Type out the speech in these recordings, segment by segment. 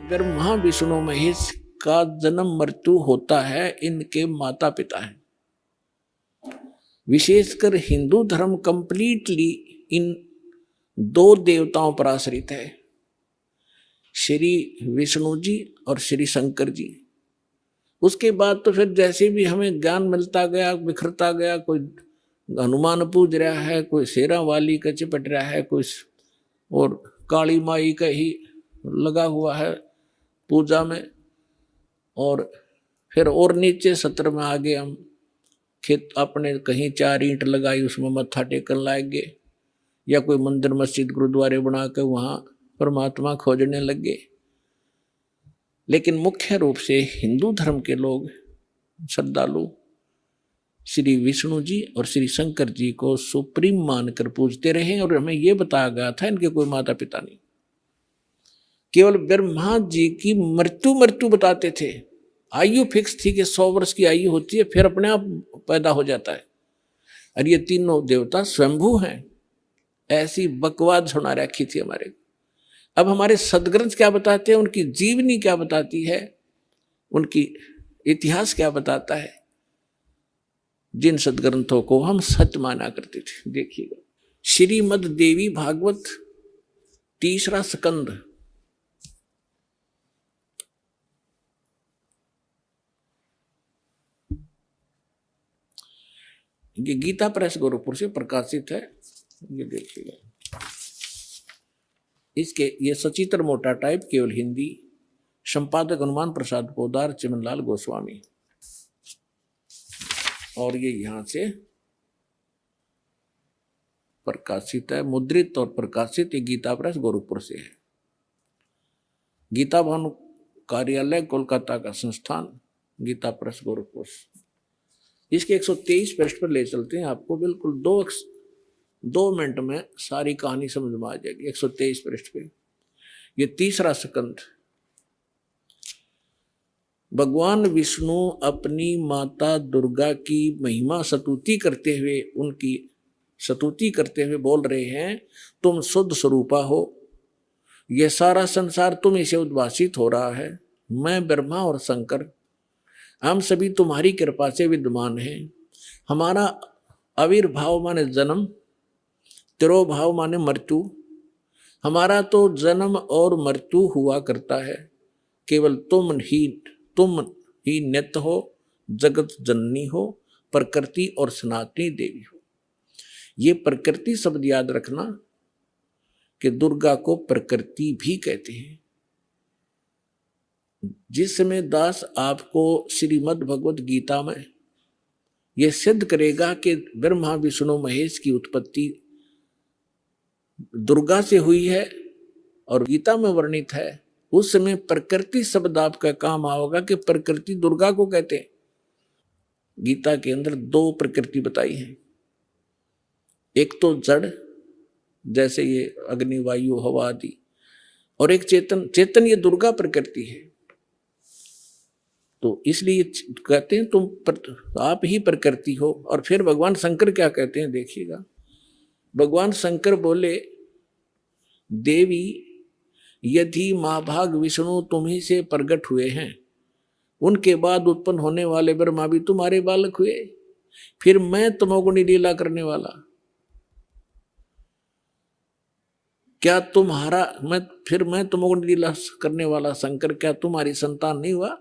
ब्रह्मा विष्णु महेश का जन्म मृत्यु होता है, इनके माता पिता हैं। विशेषकर हिंदू धर्म कंप्लीटली इन दो देवताओं पर आश्रित है, श्री विष्णु जी और श्री शंकर जी। उसके बाद तो फिर जैसे भी हमें ज्ञान मिलता गया, बिखरता गया, कोई हनुमान पूज रहा है, कोई शेरा वाली का चिपट रहा है, कोई और काली माई का ही लगा हुआ है पूजा में, और फिर और नीचे सत्र में आगे हम खेत अपने कहीं 4 ईंट लगाई उसमें मत्था टेकन लाएंगे, या कोई मंदिर मस्जिद गुरुद्वारे बना कर वहाँ परमात्मा खोजने लगे। लेकिन मुख्य रूप से हिंदू धर्म के लोग श्रद्धालु श्री विष्णु जी और श्री शंकर जी को सुप्रीम मानकर पूजते रहे। और हमें यह बताया गया था इनके कोई माता पिता नहीं, केवल ब्रह्मा जी की मृत्यु बताते थे। आयु फिक्स थी कि 100 वर्ष की आयु होती है, फिर अपने आप पैदा हो जाता है। और ये तीनों देवता स्वयंभू हैं, ऐसी बकवाद सुना रखी थी हमारे। अब हमारे सदग्रंथ क्या बताते हैं, उनकी जीवनी क्या बताती है, उनकी इतिहास क्या बताता है, जिन सदग्रंथों को हम सत्य माना करते थे। देखिएगा, श्रीमद् देवी भागवत 3रा स्कंद, ये गीता प्रेस गोरखपुर से प्रकाशित है। ये देखिएगा, इसके ये सचित्र मोटा टाइप, केवल हिंदी, संपादक हनुमान प्रसाद पोदार, चिमनलाल गोस्वामी। और ये यहां से प्रकाशित है, मुद्रित और प्रकाशित। ये गीता प्रेस गोरखपुर से है। गीता भवन कार्यालय कोलकाता का संस्थान, गीता प्रेस गोरखपुर। इसके 123 पृष्ठ पर ले चलते हैं आपको, बिल्कुल 2 मिनट में सारी कहानी समझ में आ जाएगी। 123 पृष्ठ पे ये 3रा स्कंद। भगवान विष्णु अपनी माता दुर्गा की महिमा स्तुति करते हुए, उनकी स्तुति करते हुए बोल रहे हैं, तुम शुद्ध स्वरूपा हो, यह सारा संसार तुम इसे उद्भासित हो रहा है। मैं ब्रह्मा और शंकर, हम सभी तुम्हारी कृपा से विद्यमान हैं। हमारा आविर्भाव माने जन्म, तिरोभाव माने मृत्यु। हमारा तो जन्म और मृत्यु हुआ करता है, केवल तुम ही नित्य हो, जगत जननी हो, प्रकृति और सनातनी देवी हो। ये प्रकृति शब्द याद रखना कि दुर्गा को प्रकृति भी कहते हैं। जिस समय दास आपको श्रीमद् भगवत गीता में यह सिद्ध करेगा कि ब्रह्मा विष्णु महेश की उत्पत्ति दुर्गा से हुई है और गीता में वर्णित है, उस समय प्रकृति शब्द आपका काम आओगा कि प्रकृति दुर्गा को कहते हैं। गीता के अंदर 2 प्रकृति बताई है, एक तो जड़ जैसे ये अग्नि वायु हवा आदि, और एक चेतन ये दुर्गा प्रकृति है। तो इसलिए कहते हैं तुम आप ही प्रकृति हो। और फिर भगवान शंकर क्या कहते हैं, देखिएगा। भगवान शंकर बोले, देवी यदि महाभाग विष्णु तुम्ही से प्रकट हुए हैं, उनके बाद उत्पन्न होने वाले ब्रह्मा भी तुम्हारे बालक हुए, फिर मैं तमोगुणी लीला करने वाला, क्या मैं तमोगुणी लीला करने वाला शंकर क्या तुम्हारी संतान नहीं हुआ?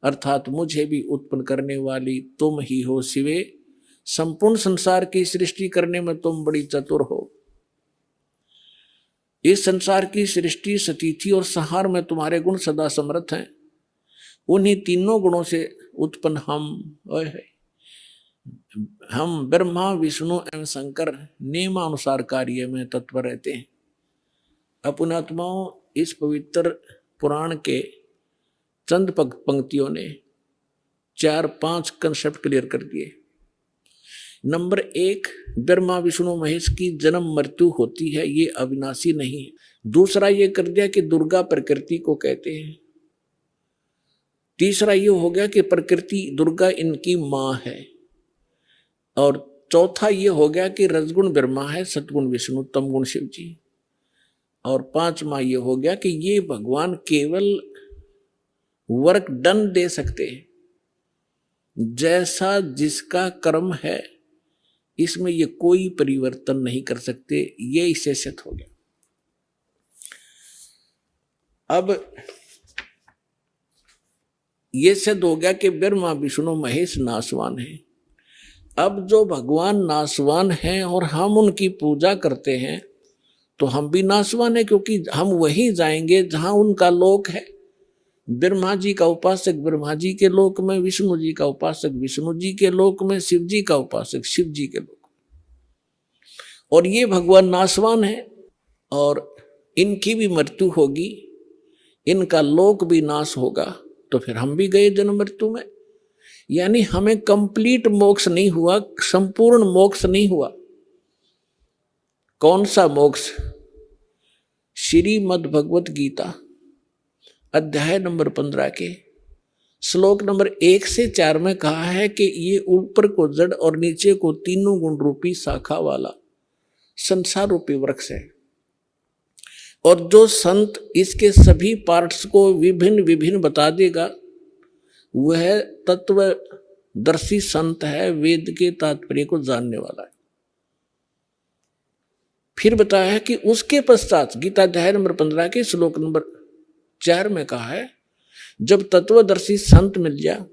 अर्थात मुझे भी उत्पन्न करने वाली तुम ही हो शिवे। संपूर्ण संसार की सृष्टि करने में तुम बड़ी चतुर हो। इस संसार की सृष्टि, स्थिति और संहार में तुम्हारे गुण सदा समर्थ हैं। उन्हीं तीनों गुणों से उत्पन्न हम ब्रह्मा विष्णु एवं शंकर नियमानुसार कार्य में तत्पर रहते हैं। अपनात्माओं, इस पवित्र पुराण के चंद पंक्तियों ने 4-5 कंसेप्ट क्लियर कर दिए। नंबर 1, ब्रह्मा विष्णु महेश की जन्म मृत्यु होती है, ये अविनाशी नहीं है। दूसरा ये कर दिया कि दुर्गा प्रकृति को कहते हैं। तीसरा ये हो गया कि प्रकृति दुर्गा इनकी माँ है। और चौथा ये हो गया कि रजगुण ब्रह्मा है, सतगुण विष्णु, तमगुण शिव जी। और 5वां ये हो गया कि ये भगवान केवल वर्क डन दे सकते हैं। जैसा जिसका कर्म है इसमें ये कोई परिवर्तन नहीं कर सकते, ये इससे सिद्ध हो गया। अब ये सिद्ध हो गया कि ब्रह्मा विष्णु महेश नासवान है। अब जो भगवान नासवान हैं और हम उनकी पूजा करते हैं तो हम भी नासवान है, क्योंकि हम वहीं जाएंगे जहां उनका लोक है। ब्रह्मा जी का उपासक ब्रह्मा जी के लोक में, विष्णु जी का उपासक विष्णु जी के लोक में, शिव जी का उपासक शिव जी के लोक में। और ये भगवान नासवान है और इनकी भी मृत्यु होगी, इनका लोक भी नाश होगा, तो फिर हम भी गए जन्म मृत्यु में। यानी हमें कंप्लीट मोक्ष नहीं हुआ, संपूर्ण मोक्ष नहीं हुआ। कौन सा मोक्ष? श्रीमद् भगवत गीता अध्याय नंबर 15 के श्लोक नंबर 1 से 4 में कहा है कि ये ऊपर को जड़ और नीचे को तीनों गुण रूपी शाखा वाला संसार रूपी वृक्ष है, और जो संत इसके सभी पार्ट्स को विभिन्न विभिन्न बता देगा वह तत्वदर्शी संत है, वेद के तात्पर्य को जानने वाला है। फिर बताया है कि उसके पश्चात गीता अध्याय नंबर 15 के श्लोक नंबर 4 में कहा है जब तत्वदर्शी संत मिल जाए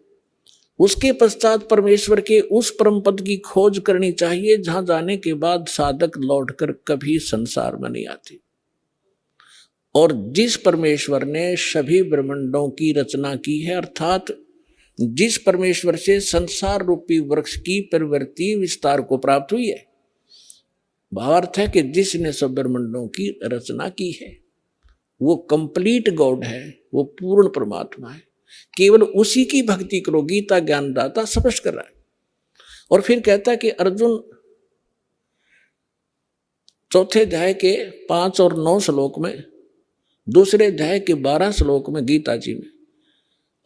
उसके पश्चात परमेश्वर के उस परम पद की खोज करनी चाहिए जहां जाने के बाद साधक लौटकर कभी संसार में नहीं आते। और जिस परमेश्वर ने सभी ब्रह्मांडों की रचना की है, अर्थात जिस परमेश्वर से संसार रूपी वृक्ष की प्रवृत्ति विस्तार को प्राप्त हुई है, भावार्थ है कि जिसने सब ब्रह्मांडों की रचना की है वो कंप्लीट गॉड है, वो पूर्ण परमात्मा है। केवल उसी की भक्ति करो, गीता ज्ञानदाता स्पष्ट कर रहा है। और फिर कहता है कि अर्जुन चौथे अध्याय के 5 और 9 श्लोक में, दूसरे अध्याय के 12 श्लोक में गीता जी में,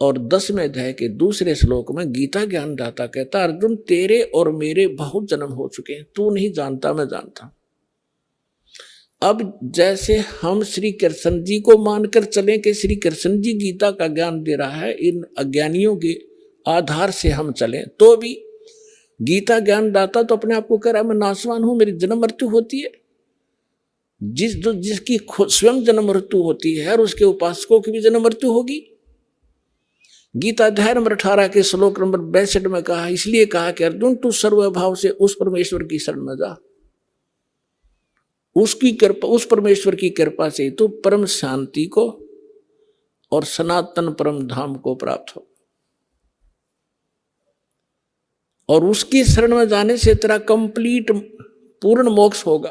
और 10वें अध्याय के दूसरे श्लोक में गीता ज्ञानदाता कहता अर्जुन तेरे और मेरे बहुत जन्म हो चुके हैं, तू नहीं जानता मैं जानता हूं। अब जैसे हम श्री कृष्ण जी को मानकर चले कि श्री कृष्ण जी गीता का ज्ञान दे रहा है, इन अज्ञानियों के आधार से हम चलें तो भी गीता ज्ञानदाता तो अपने आप को कह रहा है मैं नासवान हूं, मेरी जन्म मृत्यु होती है। जिसकी स्वयं जन्म मृत्यु होती है और उसके उपासकों की भी जन्म मृत्यु होगी। गीता अध्याय नंबर 18 के श्लोक नंबर 62 में कहा, इसलिए कहा कि अर्जुन तू सर्वभाव से उस परमेश्वर की शरण में जा, उसकी कृपा, उस परमेश्वर की कृपा से तू परम शांति को और सनातन परम धाम को प्राप्त हो, और उसकी शरण में जाने से तेरा कंप्लीट पूर्ण मोक्ष होगा।